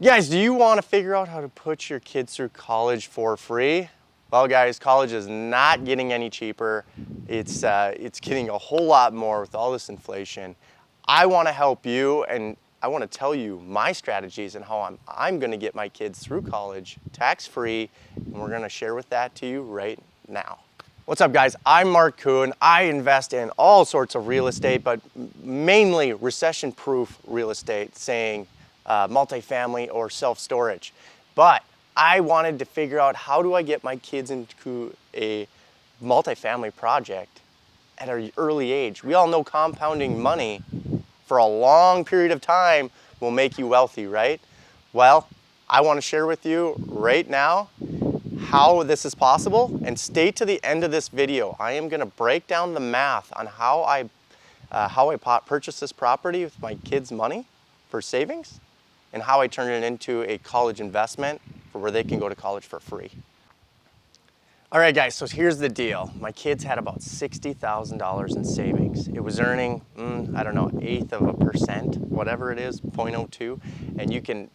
Guys, do you want to figure out how to put your kids through college for free? Well, guys, college is not getting any cheaper. It's getting a whole lot more with all this inflation. I want to help you, and I want to tell you my strategies and how I'm going to get my kids through college tax-free, and we're going to share with that to you right now. What's up, guys? I'm Mark Kuhn. I invest in all sorts of real estate, but mainly recession-proof real estate, saying multifamily or self-storage. But I wanted to figure out, how do I get my kids into a multifamily project at an early age? We all know compounding money for a long period of time will make you wealthy, right? Well, I want to share with you right now how this is possible, and stay to the end of this video. I am going to break down the math on how I purchased this property with my kids' money for savings, and how I turn it into a college investment for where they can go to college for free. All right, guys, so here's the deal. My kids had about $60,000 in savings. It was earning, I don't know, 1/8%, whatever it is, 0.02. And you can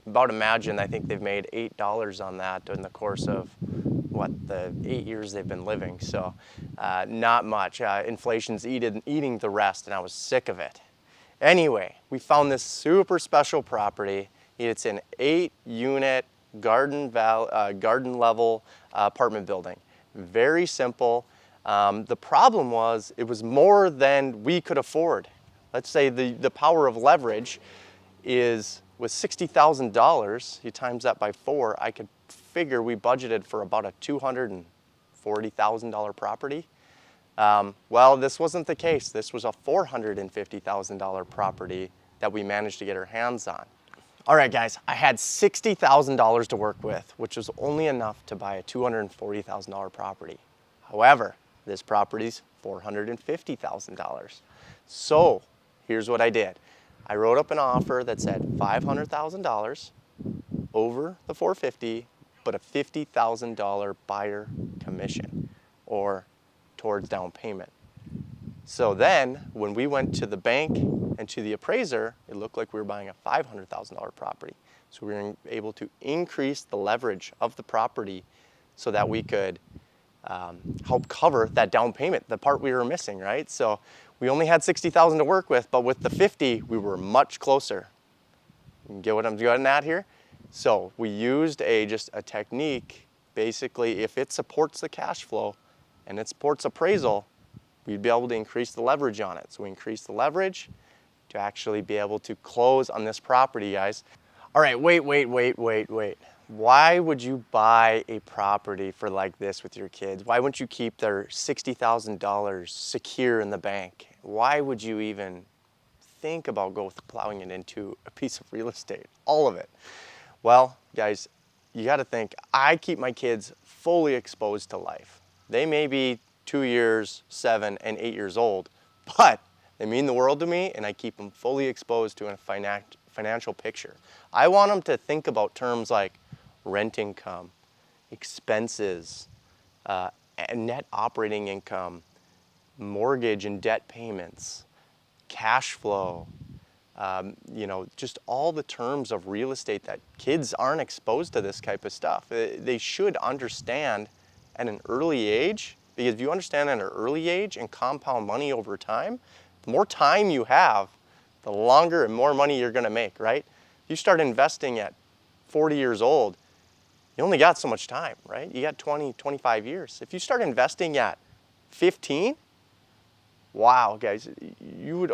about imagine, I think they've made $8 on that in the course of, the 8 years they've been living. So not much. Inflation's eating the rest, and I was sick of it. Anyway, we found this super special property. It's an 8-unit garden level apartment building. Very simple. The problem was, it was more than we could afford. Let's say the power of leverage is, with $60,000, you times that by 4, I could figure we budgeted for about a $240,000 property. Well, this wasn't the case. This was a $450,000 property that we managed to get our hands on. All right, guys, I had $60,000 to work with, which was only enough to buy a $240,000 property. However, this property's $450,000. So here's what I did. I wrote up an offer that said $500,000 over the $450,000, but a $50,000 buyer commission, or towards down payment. So then, when we went to the bank and to the appraiser, it looked like we were buying a $500,000 property. So we were able to increase the leverage of the property so that we could help cover that down payment, the part we were missing, right? So we only had $60,000 to work with, but with the 50, we were much closer. You get what I'm getting at here? So we used just a technique. Basically, if it supports the cash flow and it supports appraisal, we'd be able to increase the leverage on it. So we increased the leverage to actually be able to close on this property, guys. All right, wait. Why would you buy a property for like this with your kids? Why wouldn't you keep their $60,000 secure in the bank? Why would you even think about plowing it into a piece of real estate? All of it. Well, guys, you got to think, I keep my kids fully exposed to life. They may be 2 years, 7, and 8 years old, but they mean the world to me, and I keep them fully exposed to a financial picture. I want them to think about terms like rent income, expenses, net operating income, mortgage and debt payments, cash flow, just all the terms of real estate that kids aren't exposed to this type of stuff. They should understand at an early age, because if you understand at an early age and compound money over time, the more time you have, the longer and more money you're gonna make, right? You start investing at 40 years old, you only got so much time, right? You got 20, 25 years. If you start investing at 15, wow, guys, you would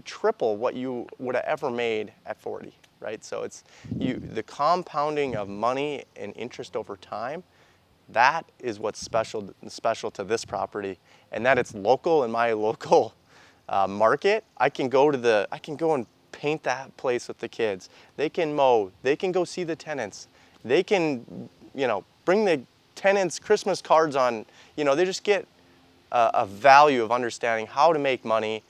triple what you would have ever made at 40, right? So it's the compounding of money and interest over time. That is what's special to this property, and that it's local in my local market. I can go and paint that place with the kids. They can mow. They can go see the tenants. They can, bring the tenants Christmas cards on. They just get a value of understanding how to make money,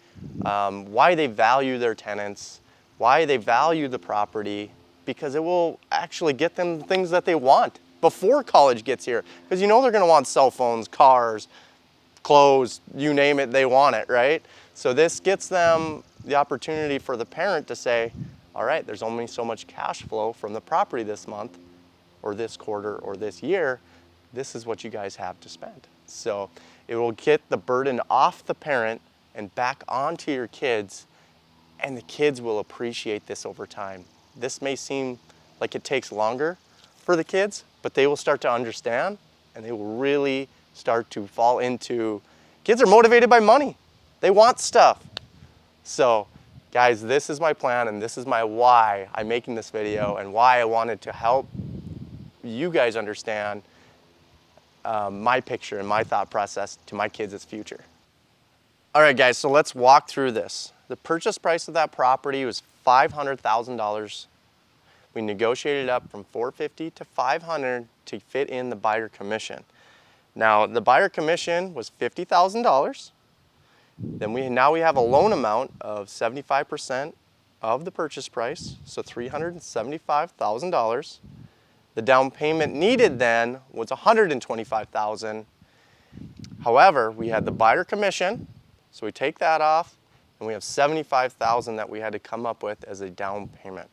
why they value their tenants, why they value the property, because it will actually get them things that they want before college gets here. Because they're going to want cell phones, cars, clothes, you name it, they want it, right? So this gets them the opportunity for the parent to say, all right, there's only so much cash flow from the property this month or this quarter or this year. This is what you guys have to spend. So it will get the burden off the parent and back onto your kids, and the kids will appreciate this over time. This may seem like it takes longer for the kids, but they will start to understand, and they will really start to fall into, kids are motivated by money. They want stuff. So guys, this is my plan, and this is my why I'm making this video, and why I wanted to help you guys understand my picture and my thought process to my kids' future. All right, guys, so let's walk through this. The purchase price of that property was $500,000. We negotiated up from $450,000 to $500,000 to fit in the buyer commission. Now, the buyer commission was $50,000. Then now we have a loan amount of 75% of the purchase price, so $375,000. The down payment needed then was $125,000. However, we had the buyer commission, so we take that off, and we have $75,000 that we had to come up with as a down payment.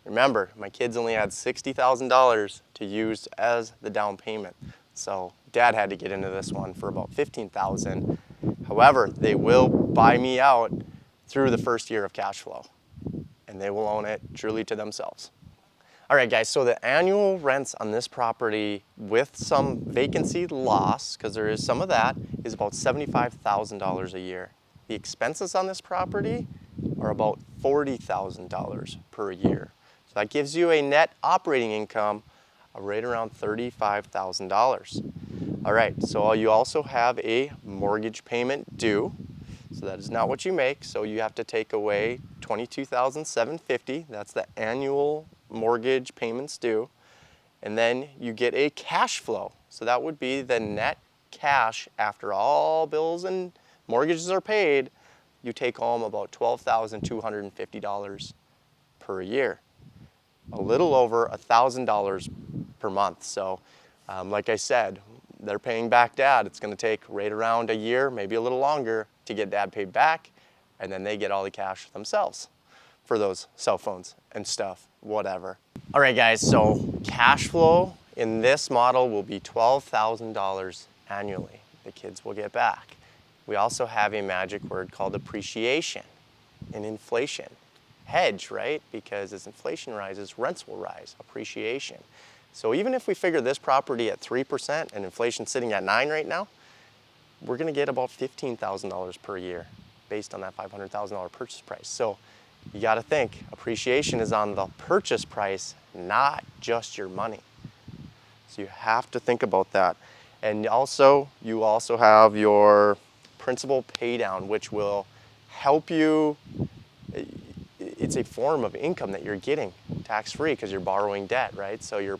Remember, my kids only had $60,000 to use as the down payment. So Dad had to get into this one for about $15,000. However, they will buy me out through the first year of cash flow, and they will own it truly to themselves. All right, guys, so the annual rents on this property with some vacancy loss, because there is some of that, is about $75,000 a year. The expenses on this property are about $40,000 per year. So that gives you a net operating income of right around $35,000. All right, so you also have a mortgage payment due. So that is not what you make. So you have to take away $22,750. That's the annual mortgage payments due. And then you get a cash flow. So that would be the net cash after all bills and mortgages are paid. You take home about $12,250 per year. A little over $1,000 per month. So like I said, they're paying back Dad. It's going to take right around a year, maybe a little longer, to get Dad paid back, and then they get all the cash themselves for those cell phones and stuff, whatever. All right, guys, so cash flow in this model will be $12,000 annually the kids will get back. We also have a magic word called appreciation and inflation. Hedge, right? Because as inflation rises, rents will rise, appreciation. So even if we figure this property at 3% and inflation sitting at 9% right now, we're gonna get about $15,000 per year based on that $500,000 purchase price. So you gotta think, appreciation is on the purchase price, not just your money. So you have to think about that. And also, you also have your principal pay down, which will help you. It's a form of income that you're getting tax-free because you're borrowing debt, right? So your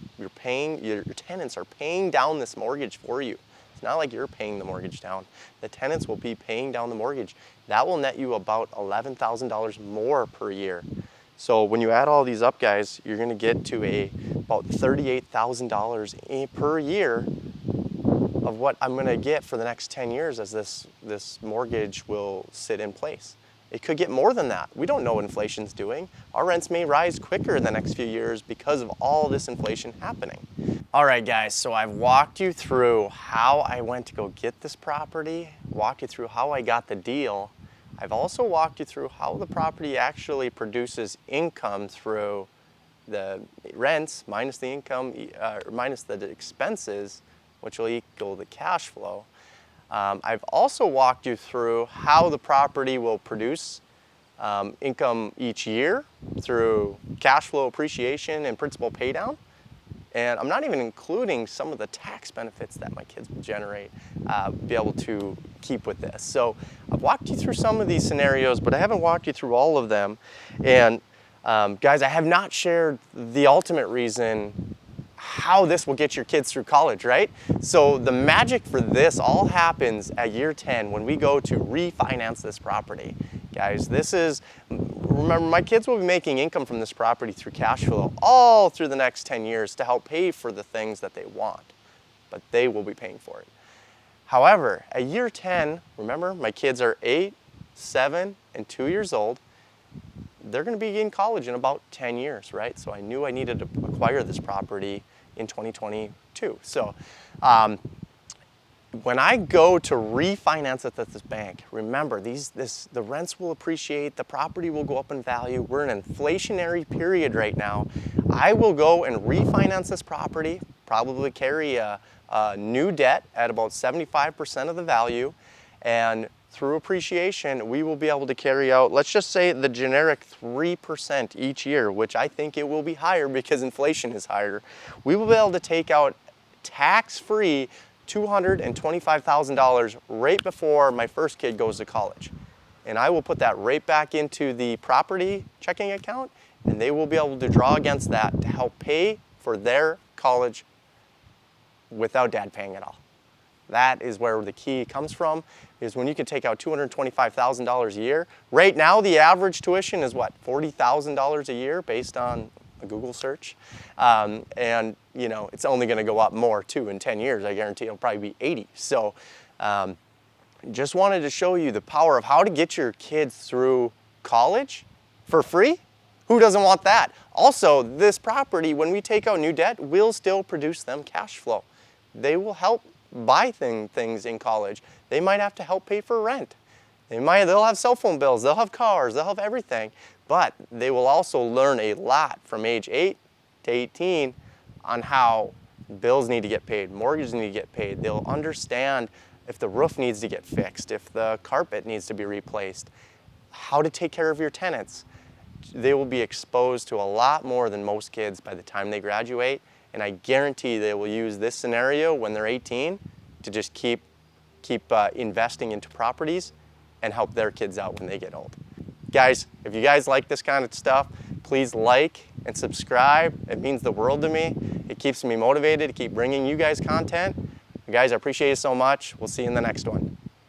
tenants are paying down this mortgage for you. It's not like you're paying the mortgage down. The tenants will be paying down the mortgage. That will net you about $11,000 more per year. So when you add all these up, guys, you're gonna get to about $38,000 per year of what I'm gonna get for the next 10 years as this mortgage will sit in place. It could get more than that. We don't know what inflation's doing. Our rents may rise quicker in the next few years because of all this inflation happening. All right, guys, so I've walked you through how I went to go get this property, walked you through how I got the deal. I've also walked you through how the property actually produces income through the rents minus the income, minus the expenses, which will equal the cash flow. I've also walked you through how the property will produce income each year through cash flow appreciation and principal paydown. And I'm not even including some of the tax benefits that my kids will generate, be able to keep with this. So I've walked you through some of these scenarios, but I haven't walked you through all of them. And guys, I have not shared the ultimate reason how this will get your kids through college, right? So the magic for this all happens at year 10 when we go to refinance this property. Guys, remember, my kids will be making income from this property through cash flow all through the next 10 years to help pay for the things that they want, but they will be paying for it. However, at year 10, remember, my kids are 8, 7, and 2 years old. they're going to be in college in about 10 years, right? So I knew I needed to acquire this property in 2022. So when I go to refinance it at this bank, remember the rents will appreciate, the property will go up in value. We're in an inflationary period right now. I will go and refinance this property, probably carry a new debt at about 75% of the value, and through appreciation, we will be able to carry out, let's just say, the generic 3% each year, which I think it will be higher because inflation is higher. We will be able to take out tax-free $225,000 right before my first kid goes to college. And I will put that right back into the property checking account, and they will be able to draw against that to help pay for their college without dad paying it all. That is where the key comes from, is when you can take out $225,000 a year. Right now, the average tuition is what, $40,000 a year based on a Google search. And you know, it's only gonna go up more too in 10 years. I guarantee it'll probably be 80. So just wanted to show you the power of how to get your kids through college for free. Who doesn't want that? Also, this property, when we take out new debt, will still produce them cash flow. They will help buy things in college. They might have to help pay for rent. They'll have cell phone bills, they'll have cars, they'll have everything. But they will also learn a lot from age 8 to 18 on how bills need to get paid, mortgages need to get paid. They'll understand if the roof needs to get fixed, if the carpet needs to be replaced, how to take care of your tenants. They will be exposed to a lot more than most kids by the time they graduate, and I guarantee they will use this scenario when they're 18 to just keep investing into properties and help their kids out when they get old. Guys, if you guys like this kind of stuff, please like and subscribe. It means the world to me. It keeps me motivated to keep bringing you guys content. Guys, I appreciate it so much. We'll see you in the next one.